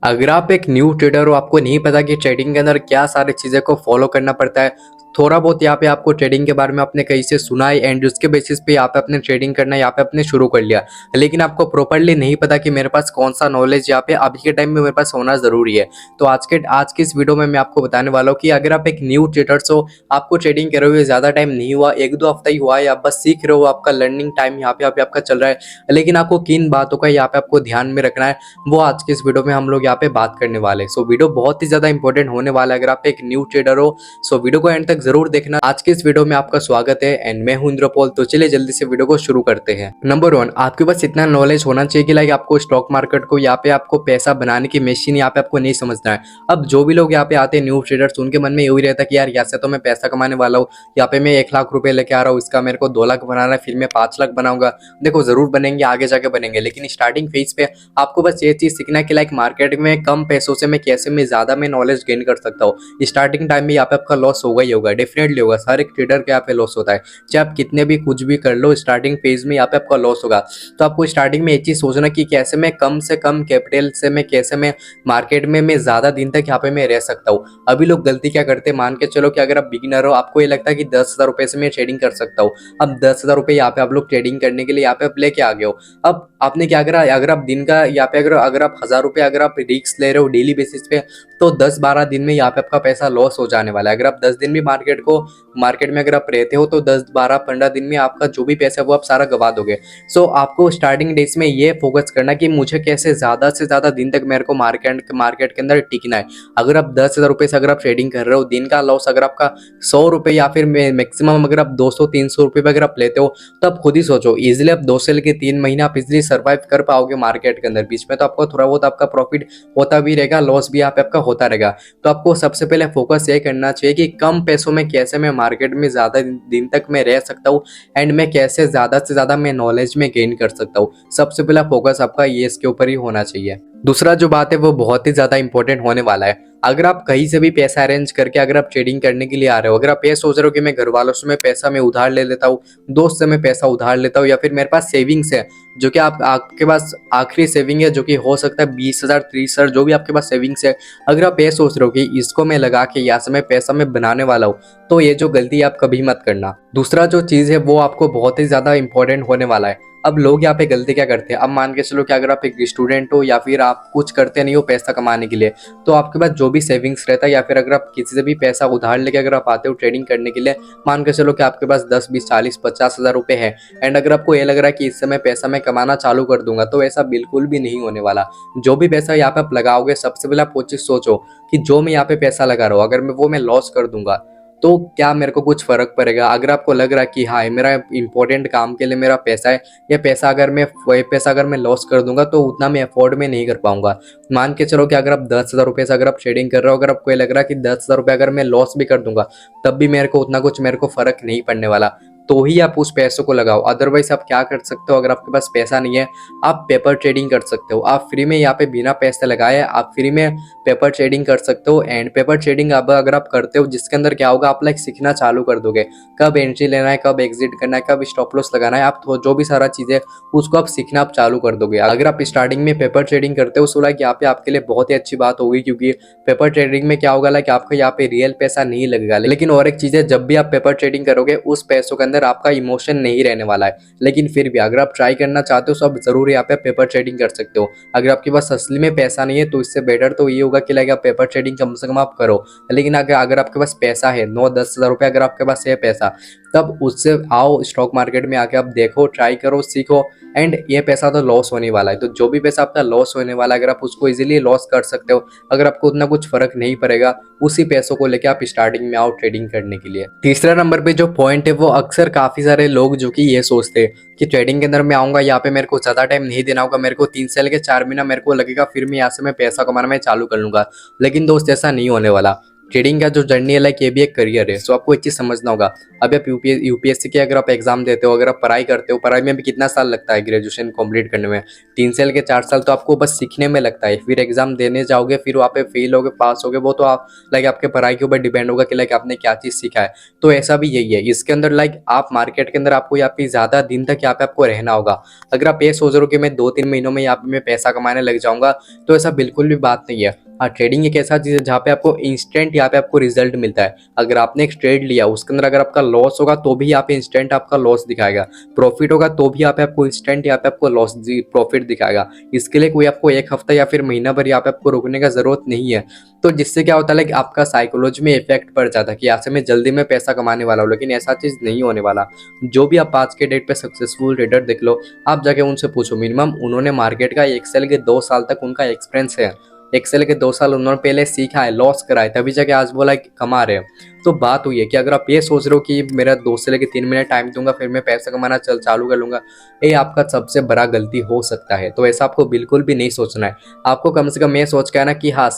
अगर आप एक न्यू ट्रेडर हो, आपको नहीं पता कि ट्रेडिंग के अंदर क्या सारी चीज़ें को फॉलो करना पड़ता है। थोड़ा बहुत यहाँ पे आपको ट्रेडिंग के बारे में आपने कहीं से सुना है एंड उसके बेसिस पे यहाँ पे अपने ट्रेडिंग करना यहाँ पे आपने शुरू कर लिया। लेकिन आपको प्रॉपर्ली नहीं पता कि मेरे पास कौन सा नॉलेज यहाँ पे अभी के टाइम में मेरे पास होना ज़रूरी है। तो आज की इस वीडियो में मैं आपको बताने वाला हूँ कि अगर आप एक न्यू ट्रेडर्स हो, आपको ट्रेडिंग करे हुए ज़्यादा टाइम नहीं हुआ, 1-2 हफ्ता ही हुआ है, आप बस सीख रहे हो, आपका लर्निंग टाइम यहाँ पे आपका चल रहा है। लेकिन आपको किन बातों का यहाँ पे आपको ध्यान में रखना है, वो आज के इस वीडियो में हम लोग यहाँ पे बात करने वाले हैं। सो वीडियो बहुत ही ज्यादा इंपॉर्टेंट होने वाला है अगर आप एक न्यू ट्रेडर हो। सो वीडियो को एंड तक जरूर देखना। आज के इस वीडियो में आपका स्वागत है एंड मैं हूं इंद्रपोल। तो चलिए जल्दी से वीडियो को शुरू करते हैं। नंबर 1, आपके पास इतना नॉलेज होना चाहिए कि लाइक आपको स्टॉक मार्केट को यहाँ पे आपको पैसा बनाने की मशीन यहाँ पे आपको नहीं समझना है। अब जो भी लोग यहाँ पे आते हैं न्यू ट्रेडर्स, उनके मन में यही रहता है कि यार यहाँ से तो मैं पैसा कमाने वाला हूँ, यहाँ पे मैं 1 लाख रुपए लेके आ रहा हूँ, इसका मेरे को 2 लाख बनाना है, फिर मैं 5 लाख बनाऊंगा। देखो जरूर बनेंगे, आगे जाके बनेंगे, लेकिन स्टार्टिंग फेज पे आपको बस ये चीज सीखना है कि लाइक मार्केट में कम पैसों से मैं कैसे मैं ज्यादा में नॉलेज गेन कर सकता हूँ। स्टार्टिंग टाइम में यहाँ पे आपका लॉस होगा ही होगा, डेफिनेटली होगा। हर एक ट्रेडर के यहाँ पे लॉस होता है, चाहे आप कितने भी कुछ भी कर लो, स्टार्टिंग फेज में यहाँ पे आपका लॉस होगा। तो आपको स्टार्टिंग में एक चीज सोचना कि कैसे मैं कम से कम कैपिटल से मैं कैसे मैं मार्केट में मैं ज्यादा दिन तक यहाँ पे मैं रह सकता हूँ। अभी लोग गलती क्या करते हैं, मान के चलो कि अगर आप बिगिनर हो, आपको ये लगता है कि 10,000 रुपए से मैं ट्रेडिंग कर सकता हूँ। अब 10,000 रुपए यहाँ पे आप लोग ट्रेडिंग करने के लिए यहाँ पे आप लेके आ गए हो। अब आपने क्या करा, अगर आप दिन का यहाँ पे अगर आप 1,000 रुपए अगर आप रिस्क ले रहे हो डेली बेसिस पे, तो 10-12 दिन में यहाँ पे आपका पैसा लॉस हो जाने वाला है। अगर आप 10 दिन भी मार्केट में अगर आप रहते हो, तो 10-12-15 दिन में आपका जो भी पैसा है वो आप सारा गवा दोगे। सो आपको स्टार्टिंग डेज में ये फोकस करना कि मुझे कैसे ज्यादा से ज्यादा दिन तक मेरे को मार्केट के अंदर टिकना है। अगर आप 10,000 रुपए से अगर आप ट्रेडिंग कर रहे हो, दिन का लॉस अगर आपका 100 रुपए या फिर मैक्सिमम अगर आप 200-300 रुपए पे अगर आप लेते हो, तो आप खुद ही सोचो इजिली आप 2 से लेके 3 महीने आप इजिली सर्वाइव कर पाओगे मार्केट के अंदर। बीच में तो आपको थोड़ा बहुत आपका प्रॉफिट होता भी रहेगा, लॉस भी यहाँ पे आपका होता रहेगा। तो आपको सबसे पहले फोकस ये करना चाहिए कि कम पैसों में कैसे मैं मार्केट में ज्यादा दिन तक मैं रह सकता हूँ एंड मैं कैसे ज्यादा से ज्यादा मैं नॉलेज में गेन कर सकता हूँ। सबसे पहला फोकस आपका ये इसके ऊपर ही होना चाहिए। दूसरा जो बात है वो बहुत ही ज्यादा इंपॉर्टेंट होने वाला है। अगर आप कहीं से भी पैसा अरेंज करके अगर आप ट्रेडिंग करने के लिए आ रहे हो, अगर आप ये सोच रहे हो कि मैं घर वालों से मैं पैसा मैं उधार ले लेता हूँ, दोस्त से मैं पैसा उधार लेता हूँ, या फिर मेरे पास सेविंग्स है, जो कि आपके पास आखिरी सेविंग है, जो कि हो सकता है 20,000 30,000, जो भी आपके पास सेविंग्स है, अगर आप ये सोच रहे हो कि इसको मैं लगा के यहाँ से मैं पैसा मैं बनाने वाला हूँ, तो ये जो गलती आप कभी मत करना। दूसरा जो चीज है वो आपको बहुत ही ज्यादा इंपॉर्टेंट होने वाला है। अब लोग यहाँ पे गलती क्या करते हैं, अब मान के चलो कि अगर आप एक स्टूडेंट हो या फिर आप कुछ करते नहीं हो पैसा कमाने के लिए, तो आपके पास जो भी सेविंग्स रहता है या फिर अगर आप किसी से भी पैसा उधार लेके अगर आप आते हो ट्रेडिंग करने के लिए, मान के चलो कि आपके पास 10 20 40 50 हज़ार रुपए है एंड अगर आपको ये लग रहा है कि इससे मैं पैसा मैं कमाना चालू कर दूंगा, तो ऐसा बिल्कुल भी नहीं होने वाला। जो भी पैसा यहाँ पे आप लगाओगे, सबसे पहले आप वो चीज सोचो कि जो मैं यहाँ पे पैसा लगा रहा हूँ, अगर मैं लॉस कर दूंगा तो क्या मेरे को कुछ फर्क पड़ेगा। अगर आपको लग रहा है कि हाँ मेरा इंपॉर्टेंट काम के लिए मेरा पैसा है, ये पैसा अगर मैं लॉस कर दूंगा तो उतना मैं अफोर्ड में नहीं कर पाऊंगा। मान के चलो कि अगर आप 10,000 रुपए से अगर आप ट्रेडिंग कर रहे हो, अगर आपको ये लग रहा है कि 10,000 रुपए अगर मैं लॉस भी कर दूंगा, तब भी मेरे को उतना कुछ मेरे को फर्क नहीं पड़ने वाला, तो ही आप उस पैसों को लगाओ। अदरवाइज आप क्या कर सकते हो, अगर आपके पास पैसा नहीं है, आप पेपर ट्रेडिंग कर सकते हो। आप फ्री में यहाँ पे बिना पैसे लगाए आप फ्री में पेपर ट्रेडिंग कर सकते हो। एंड पेपर ट्रेडिंग अब अगर आप करते हो, जिसके अंदर क्या होगा, आप लाइक सीखना चालू कर दोगे, कब एंट्री लेना है, कब एग्जिट करना है, कब स्टॉप लॉस लगाना है, आप जो भी सारा चीजें उसको आप सीखना आप चालू कर दोगे। अगर आप स्टार्टिंग में पेपर ट्रेडिंग करते हो, सो लाइक यहाँ पे आपके लिए बहुत ही अच्छी बात होगी, क्योंकि पेपर ट्रेडिंग में क्या होगा, लाइक आपका यहाँ पे रियल पैसा नहीं लगेगा। लेकिन और एक चीज है, जब भी आप पेपर ट्रेडिंग करोगे, उस पैसों के अंदर आपका इमोशन नहीं रहने वाला है। लेकिन फिर भी अगर आप ट्राई करना चाहते हो, तो आप जरूर यहाँ पे पेपर ट्रेडिंग कर सकते हो। अगर आपके पास असली में पैसा नहीं है, तो इससे बेटर तो ये होगा कि लाइक आप पेपर ट्रेडिंग कम से कम आप करो। लेकिन अगर आपके पास पैसा है, 9-10 हज़ार रुपए अगर आपके पास है पैसा, तब उससे आओ स्टॉक मार्केट में आके आप देखो, ट्राई करो, सीखो। एंड ये पैसा तो लॉस होने वाला है, तो जो भी पैसा आपका लॉस होने वाला है, अगर आप उसको इजीली लॉस कर सकते हो, अगर आपको उतना कुछ फर्क नहीं पड़ेगा, उसी पैसों को लेके आप स्टार्टिंग में आओ ट्रेडिंग करने के लिए। तीसरा नंबर पे जो पॉइंट है, वो अक्सर काफी सारे लोग जो कि ये सोचते हैं कि ट्रेडिंग के अंदर मैं आऊंगा, यहाँ पे मेरे को ज्यादा टाइम नहीं देना होगा, मेरे को 3 से लेके 4 महीना मेरे को लगेगा, फिर मैं यहाँ से मैं पैसा कमाना मैं चालू कर लूंगा। लेकिन दोस्त ऐसा नहीं होने वाला। ट्रेडिंग का जो जर्नी है लाइक ये भी एक करियर है। सो आपको एक चीज़ समझना होगा। अभी आप यूपीएससी के अगर आप एग्जाम देते हो, अगर आप पढ़ाई करते हो, पढ़ाई में भी कितना साल लगता है ग्रेजुएशन कंप्लीट करने में? 3 साल के 4 साल तो आपको बस सीखने में लगता है। फिर एग्जाम देने जाओगे, फिर वहाँ पे फेल होगे पास होगे, वो तो आप लाइक आपके पढ़ाई के ऊपर डिपेंड होगा कि लाइक आपने क्या चीज़ सीखा है। तो ऐसा भी यही है इसके अंदर, लाइक आप मार्केट के अंदर आपको यहाँ पे ज़्यादा दिन तक यहाँ पे आपको रहना होगा। अगर आप ये सोच रहे हो कि मैं 2-3 महीनों में यहाँ पे मैं पैसा कमाने लग जाऊंगा, तो ऐसा बिल्कुल भी बात नहीं है। हाँ, ट्रेडिंग एक ऐसा चीज़ है जहाँ पे आपको इंस्टेंट यहाँ पे आपको रिजल्ट मिलता है। अगर आपने एक ट्रेड लिया, उसके अंदर अगर आपका लॉस होगा तो भी यहाँ पे इंस्टेंट आपका लॉस दिखाएगा, प्रॉफिट होगा तो भी यहाँ पे आपको इंस्टेंट यहाँ पे आपको लॉस प्रॉफिट दिखाएगा। इसके लिए कोई आपको 1 हफ्ता या फिर महीना भर यहाँ पे आपको रुकने का जरूरत नहीं है। तो जिससे क्या होता है कि आपका साइकोलॉजी में इफेक्ट पड़ जाता है कि यहाँ से मैं जल्दी में पैसा कमाने वाला हूँ, लेकिन ऐसा चीज़ नहीं होने वाला। जो भी आप आज के डेट पे सक्सेसफुल ट्रेडर देख लो, आप जाके उनसे पूछो, मिनिमम उन्होंने मार्केट का एक्सेल के 2 साल तक उनका एक्सपीरियंस है। एक्सेल के 2 साल उन्होंने पहले सीखा है, लॉस करा है, तभी जाके आज बोला कि कमा रहे हैं। तो बात हुई है कि अगर आप ये सोच रहे हो कि मेरा 2 से लेकर 3 महीने टाइम दूंगा फिर मैं पैसा कमाना चालू कर लूंगा, ये आपका सबसे बड़ा गलती हो सकता है। तो ऐसा आपको बिल्कुल भी नहीं सोचना है। आपको कम से कम ये सोच के आना कि हाँ,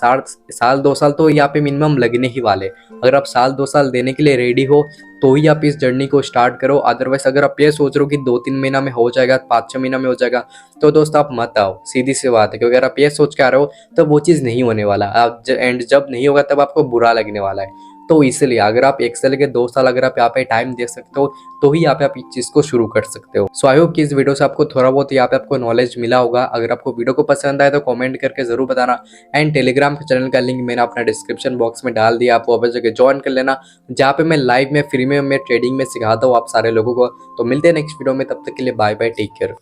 2 साल तो यहाँ पे मिनिमम लगने ही वाले। अगर आप 2 साल देने के लिए रेडी हो तो ही आप इस जर्नी को स्टार्ट करो। अदरवाइज अगर आप ये सोच रहे हो कि 2-3 महीना में हो जाएगा, 5-6 महीना में हो जाएगा, तो दोस्त आप मत आओ, सीधी सी बात है। क्योंकि अगर आप ये सोच के आ रहे हो तो वो चीज़ नहीं होने वाला। आप एंड जब नहीं होगा तब आपको बुरा लगने वाला है। तो इसलिए अगर आप एक्सेल के 2 साल अगर आप यहाँ पे टाइम दे सकते हो तो ही यहाँ पे आप इस चीज़ को शुरू कर सकते हो। सो आई होप कि इस वीडियो से आपको थोड़ा बहुत यहाँ पे आपको नॉलेज मिला होगा। अगर आपको वीडियो को पसंद आए तो कमेंट करके जरूर बताना। एंड टेलीग्राम चैनल का लिंक मैंने अपना डिस्क्रिप्शन बॉक्स में डाल दिया, आप वहाँ जगह ज्वाइन कर लेना, जहाँ पे मैं लाइव में फ्री में मैं ट्रेडिंग में सिखाता हूँ आप सारे लोगों को। तो मिलते हैं नेक्स्ट वीडियो में, तब तक के लिए बाय बाय, टेक केयर।